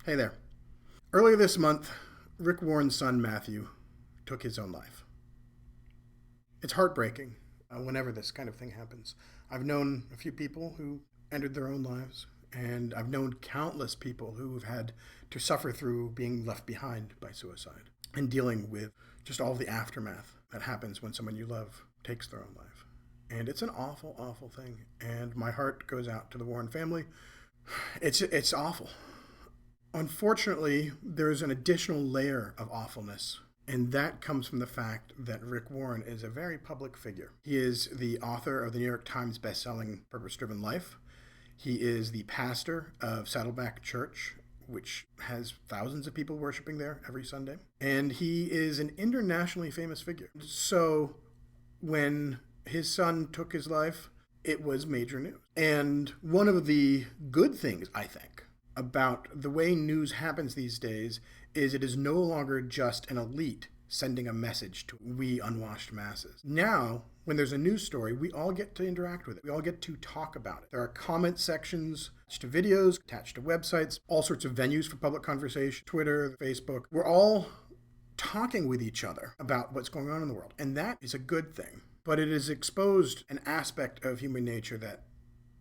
Hey there. Earlier this month, Rick Warren's son Matthew took his own life. It's heartbreaking whenever this kind of thing happens. I've known a few people who ended their own lives, and I've known countless people who have had to suffer through being left behind by suicide and dealing with just all the aftermath that happens when someone you love takes their own life. And it's an awful, awful thing. And my heart goes out to the Warren family. It's awful. Unfortunately, there's an additional layer of awfulness, and that comes from the fact that Rick Warren is a very public figure. He is the author of the New York Times bestselling Purpose Driven Life. He is the pastor of Saddleback Church, which has thousands of people worshiping there every Sunday. And he is an internationally famous figure. So when his son took his life, it was major news. And one of the good things, I think, about the way news happens these days is it is no longer just an elite sending a message to we unwashed masses. Now, when there's a news story, we all get to interact with it. We all get to talk about it. There are comment sections attached to videos, attached to websites, all sorts of venues for public conversation, Twitter, Facebook. We're all talking with each other about what's going on in the world, and that is a good thing. But it has exposed an aspect of human nature that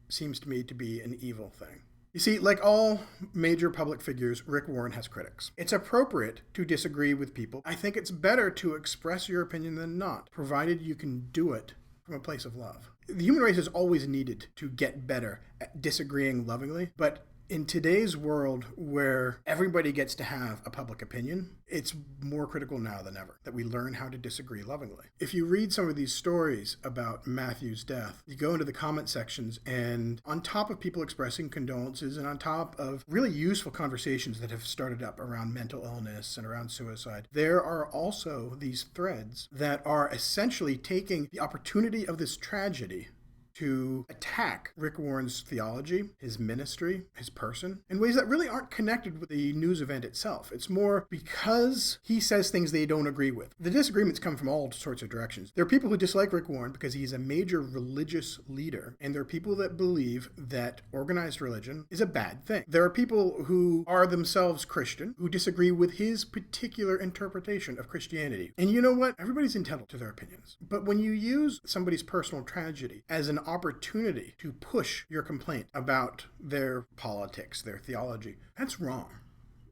seems to me to be an evil thing. You see, like all major public figures, Rick Warren has critics. It's appropriate to disagree with people. I think it's better to express your opinion than not, provided you can do it from a place of love. The human race has always needed to get better at disagreeing lovingly, but in today's world where everybody gets to have a public opinion, it's more critical now than ever that we learn how to disagree lovingly. If you read some of these stories about Matthew's death, you go into the comment sections, and on top of people expressing condolences and on top of really useful conversations that have started up around mental illness and around suicide, there are also these threads that are essentially taking the opportunity of this tragedy to attack Rick Warren's theology, his ministry, his person, in ways that really aren't connected with the news event itself. It's more because he says things they don't agree with. The disagreements come from all sorts of directions. There are people who dislike Rick Warren because he's a major religious leader, and there are people that believe that organized religion is a bad thing. There are people who are themselves Christian who disagree with his particular interpretation of Christianity. And you know what? Everybody's entitled to their opinions. But when you use somebody's personal tragedy as an opportunity to push your complaint about their politics, their theology, that's wrong.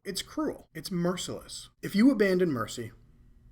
It's cruel. It's merciless. If you abandon mercy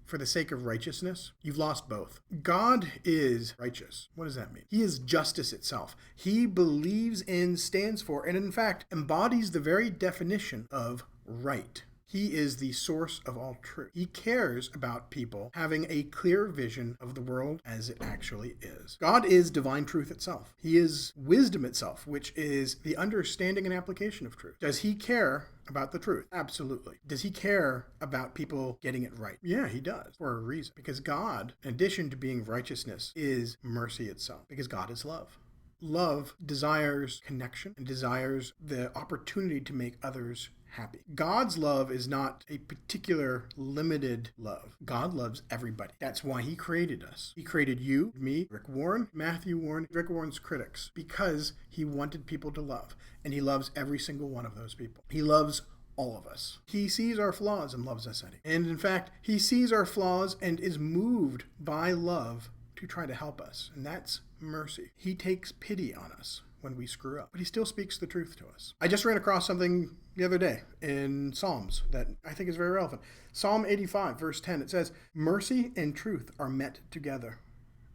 for the sake of righteousness, you've lost both. God is righteous. What does that mean? He is justice itself. He believes in, stands for, and in fact embodies the very definition of right. He is the source of all truth. He cares about people having a clear vision of the world as it actually is. God is divine truth itself. He is wisdom itself, which is the understanding and application of truth. Does he care about the truth? Absolutely. Does he care about people getting it right? Yeah, he does, for a reason. Because God, in addition to being righteousness, is mercy itself. Because God is love. Love desires connection and desires the opportunity to make others happy. God's love is not a particular limited love. God loves everybody. That's why he created us. He created you, me, Rick Warren, Matthew Warren, Rick Warren's critics, because he wanted people to love. And he loves every single one of those people. He loves all of us. He sees our flaws and loves us anyway. And in fact, he sees our flaws and is moved by love to try to help us. And that's mercy. He takes pity on us when we screw up, but he still speaks the truth to us. I just ran across something the other day in Psalms that I think is very relevant. Psalm 85, verse 10, it says, "Mercy and truth are met together.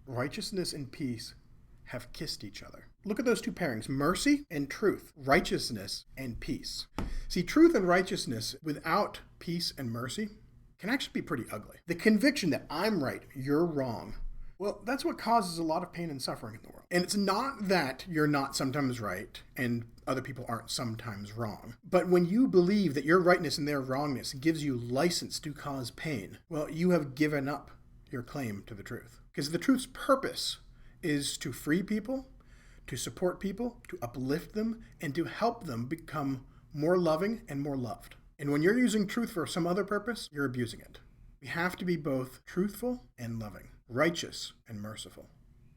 Righteousness and peace have kissed each other." Look at those two pairings, mercy and truth, righteousness and peace. See, truth and righteousness without peace and mercy can actually be pretty ugly. The conviction that I'm right, you're wrong, well, that's what causes a lot of pain and suffering in the world. And it's not that you're not sometimes right and other people aren't sometimes wrong. But when you believe that your rightness and their wrongness gives you license to cause pain, well, you have given up your claim to the truth. Because the truth's purpose is to free people, to support people, to uplift them, and to help them become more loving and more loved. And when you're using truth for some other purpose, you're abusing it. We have to be both truthful and loving, righteous and merciful.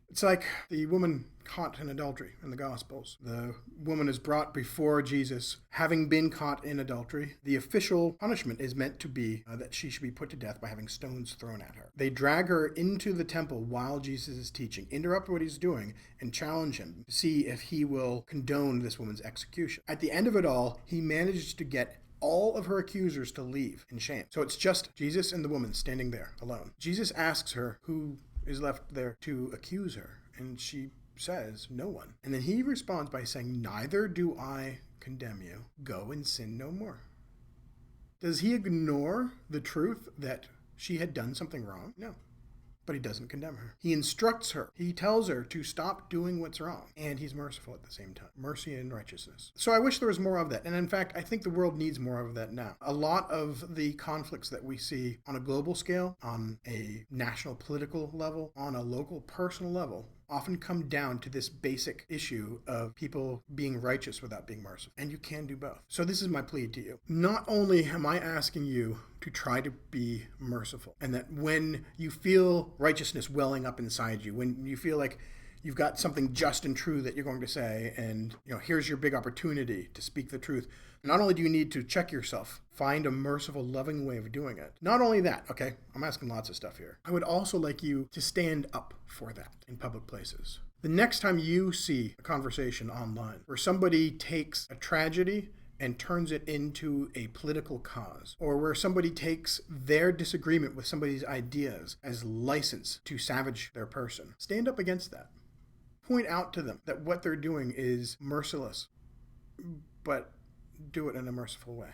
It's like the woman caught in adultery in the Gospels. The woman is brought before Jesus, having been caught in adultery. The official punishment is meant to be that she should be put to death by having stones thrown at her. They drag her into the temple while Jesus is teaching, interrupt what he's doing, and challenge him to see if he will condone this woman's execution. At the end of it all, he manages to get all of her accusers to leave in shame. So it's just Jesus and the woman standing there alone. Jesus asks her who is left there to accuse her, and she says, no one. And then he responds by saying, neither do I condemn you. Go and sin no more. Does he ignore the truth that she had done something wrong? No. But he doesn't condemn her. He instructs her. He tells her to stop doing what's wrong. And he's merciful at the same time. Mercy and righteousness. So I wish there was more of that. And in fact, I think the world needs more of that now. A lot of the conflicts that we see on a global scale, on a national political level, on a local personal level, often come down to this basic issue of people being righteous without being merciful. And you can do both. So this is my plea to you. Not only am I asking you to try to be merciful, and that when you feel righteousness welling up inside you, when you feel like you've got something just and true that you're going to say, and here's your big opportunity to speak the truth. Not only do you need to check yourself, find a merciful, loving way of doing it. Not only that, okay, I'm asking lots of stuff here. I would also like you to stand up for that in public places. The next time you see a conversation online where somebody takes a tragedy and turns it into a political cause, or where somebody takes their disagreement with somebody's ideas as license to savage their person, stand up against that. Point out to them that what they're doing is merciless, but do it in a merciful way.